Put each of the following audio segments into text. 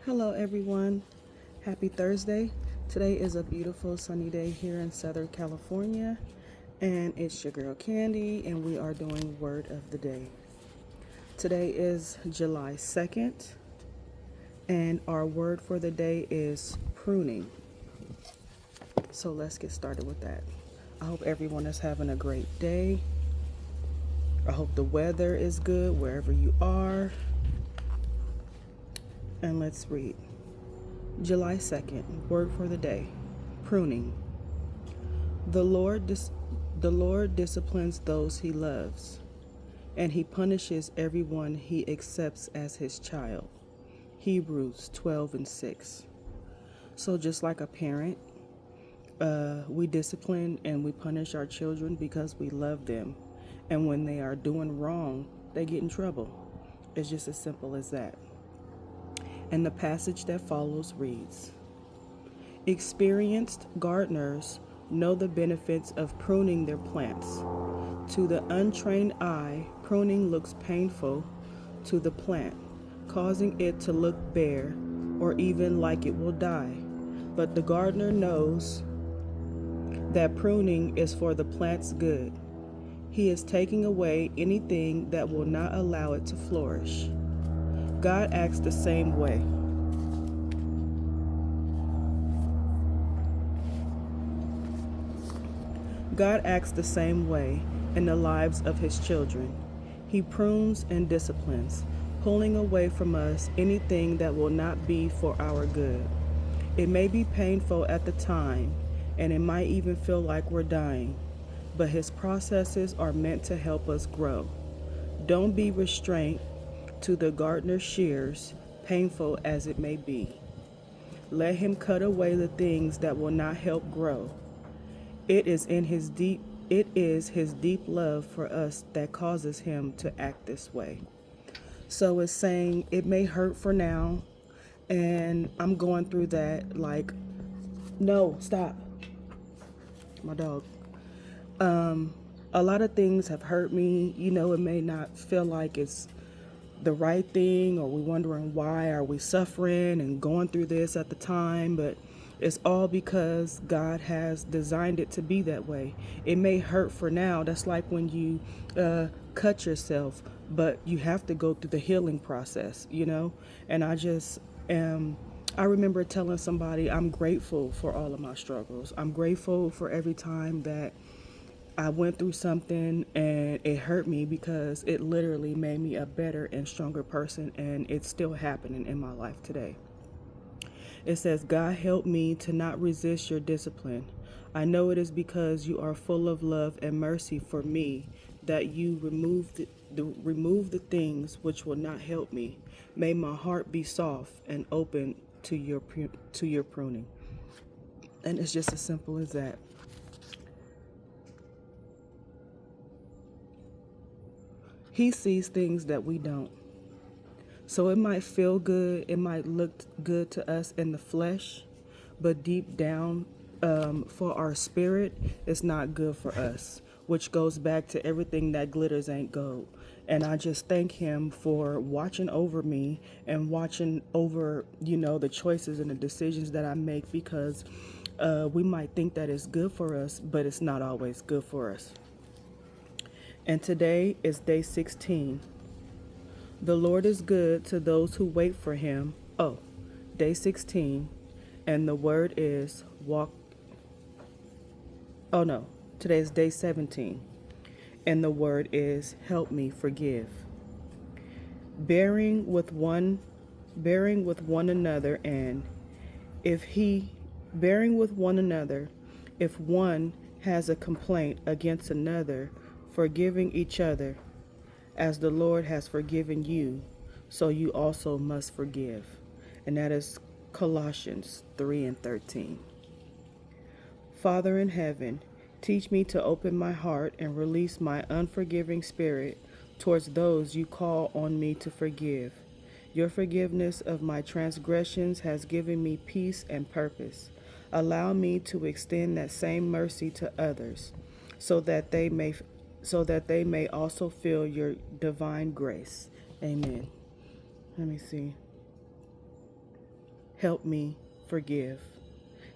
Hello, everyone. Happy Thursday. Today is a beautiful sunny day here in Southern California, and it's your girl Candy, and we are doing Word of the Day. Today is July 2nd, and our word for the day is pruning. So let's get started with that. I hope everyone is having a great day. I hope the weather is good wherever you are. And let's read. July 2nd, word for the day, pruning. The Lord disciplines those he loves, and he punishes everyone he accepts as his child. Hebrews 12:6. So just like a parent, we discipline and we punish our children because we love them. And when they are doing wrong, they get in trouble. It's just as simple as that. And the passage that follows reads, experienced gardeners know the benefits of pruning their plants. To the untrained eye, pruning looks painful to the plant, causing it to look bare or even like it will die. But the gardener knows that pruning is for the plant's good. He is taking away anything that will not allow it to flourish. God acts the same way. God acts the same way in the lives of his children. He prunes and disciplines, pulling away from us anything that will not be for our good. It may be painful at the time, and it might even feel like we're dying, but his processes are meant to help us grow. Don't be restrained to the gardener's shears, painful as it may be. Let him cut away the things that will not help grow. It is his deep love for us that causes him to act this way. So it's saying it may hurt for now, and I'm going through that no, stop. My dog. A lot of things have hurt me. It may not feel like it's the right thing, or we're wondering why are we suffering and going through this at the time, but it's all because God has designed it to be that way. It may hurt for now. That's like when you cut yourself, but you have to go through the healing process, And I remember telling somebody I'm grateful for all of my struggles. I'm grateful for every time that I went through something and it hurt me, because it literally made me a better and stronger person, and it's still happening in my life today. It says, God help me to not resist your discipline. I know it is because you are full of love and mercy for me that you remove the things which will not help me. May my heart be soft and open to your pruning. And it's just as simple as that. He sees things that we don't. So it might feel good, it might look good to us in the flesh, but deep down, for our spirit, it's not good for us, which goes back to everything that glitters ain't gold. And I just thank him for watching over me and watching over, the choices and the decisions that I make, because we might think that it's good for us, but it's not always good for us. And today is day 16. The Lord is good to those who wait for him. Day 16. And the word is walk. Today is day 17. And the word is help me forgive. Bearing with one another, and if one has a complaint against another, forgiving each other, as the Lord has forgiven you, so you also must forgive. And that is Colossians 3:13. Father in heaven, teach me to open my heart and release my unforgiving spirit towards those you call on me to forgive. Your forgiveness of my transgressions has given me peace and purpose. Allow me to extend that same mercy to others, so that they may also feel your divine grace. Amen. Let me see. Help me forgive.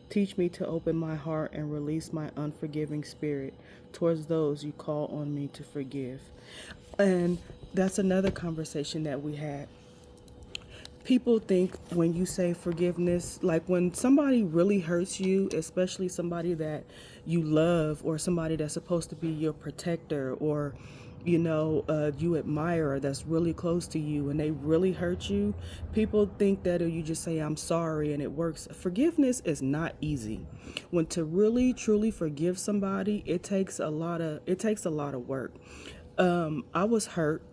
Teach me to open my heart and release my unforgiving spirit towards those you call on me to forgive. And that's another conversation that we had. People think when you say forgiveness, like when somebody really hurts you, especially somebody that you love or somebody that's supposed to be your protector or you admire that's really close to you and they really hurt you, people think that you just say I'm sorry and it works. Forgiveness is not easy. When to really truly forgive somebody, it takes a lot of work. I was hurt,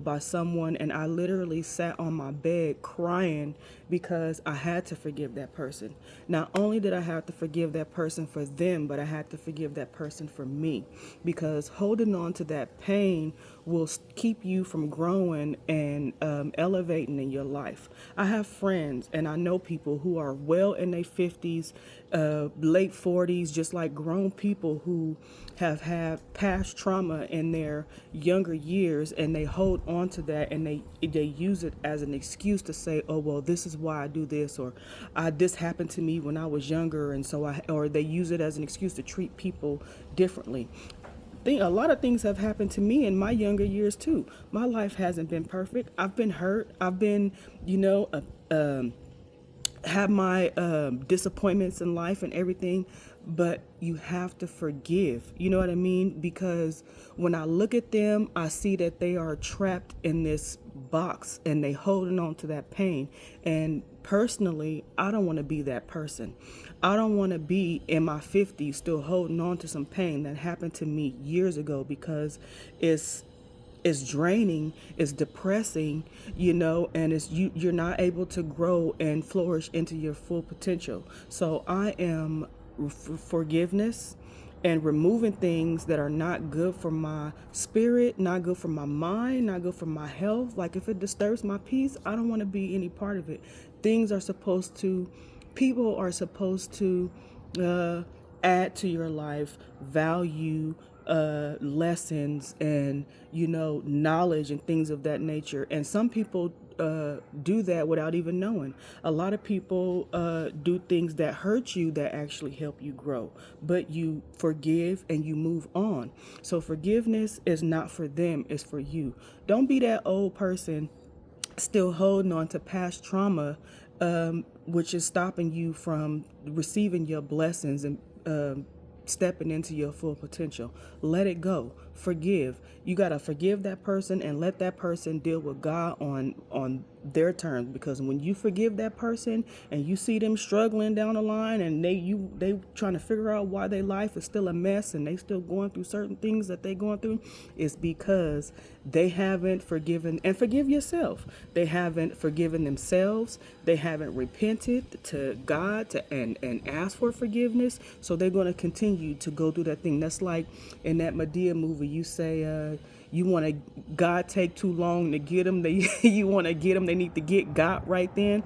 by someone, and I literally sat on my bed crying because I had to forgive that person. Not only did I have to forgive that person for them, but I had to forgive that person for me, because holding on to that pain will keep you from growing and elevating in your life. I have friends and I know people who are well in their 50s, late 40s, just like grown people who have had past trauma in their younger years, and they hold on to that and they use it as an excuse to say, oh well, this is why I do this, or this happened to me when I was younger, and so or they use it as an excuse to treat people differently. A lot of things have happened to me in my younger years too. My life hasn't been perfect. I've been hurt. I've been, have my disappointments in life and everything, but you have to forgive. You know what I mean? Because when I look at them, I see that they are trapped in this box and they holding on to that pain. And personally, I don't want to be that person. I don't want to be in my 50s still holding on to some pain that happened to me years ago, because it's draining, it's depressing, and you're not able to grow and flourish into your full potential. So I am forgiveness and removing things that are not good for my spirit, not good for my mind, not good for my health. Like if it disturbs my peace, I don't want to be any part of it. People are supposed to add to your life value, lessons, and knowledge and things of that nature. And some people do that without even knowing. A lot of people do things that hurt you that actually help you grow, but you forgive and you move on. So forgiveness is not for them, it's for you. Don't be that old person still holding on to past trauma, which is stopping you from receiving your blessings and stepping into your full potential. Let it go. Forgive. You got to forgive that person and let that person deal with God on their terms, because when you forgive that person and you see them struggling down the line and they trying to figure out why their life is still a mess and they still going through certain things that they going through, it's because they haven't forgiven. And forgive yourself. They haven't forgiven themselves. They haven't repented to God and asked for forgiveness. So they're going to continue to go through that thing. That's like in that Medea movie, you say you want to God take too long to get them. You want to get them, they need to get God right then.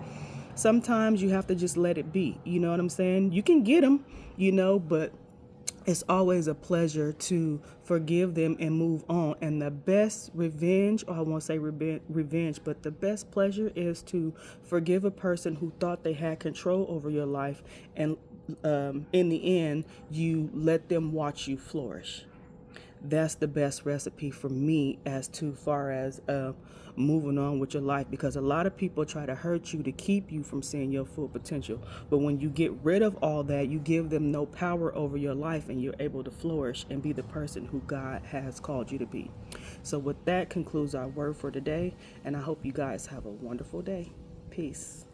Sometimes you have to just let it be. You know what I'm saying? You can get them, but it's always a pleasure to forgive them and move on. And the best revenge, or I won't say revenge, but the best pleasure is to forgive a person who thought they had control over your life. And in the end, you let them watch you flourish. That's the best recipe for me as to far as moving on with your life, because a lot of people try to hurt you to keep you from seeing your full potential. But when you get rid of all that, you give them no power over your life and you're able to flourish and be the person who God has called you to be. So with that concludes our word for today, and I hope you guys have a wonderful day. Peace.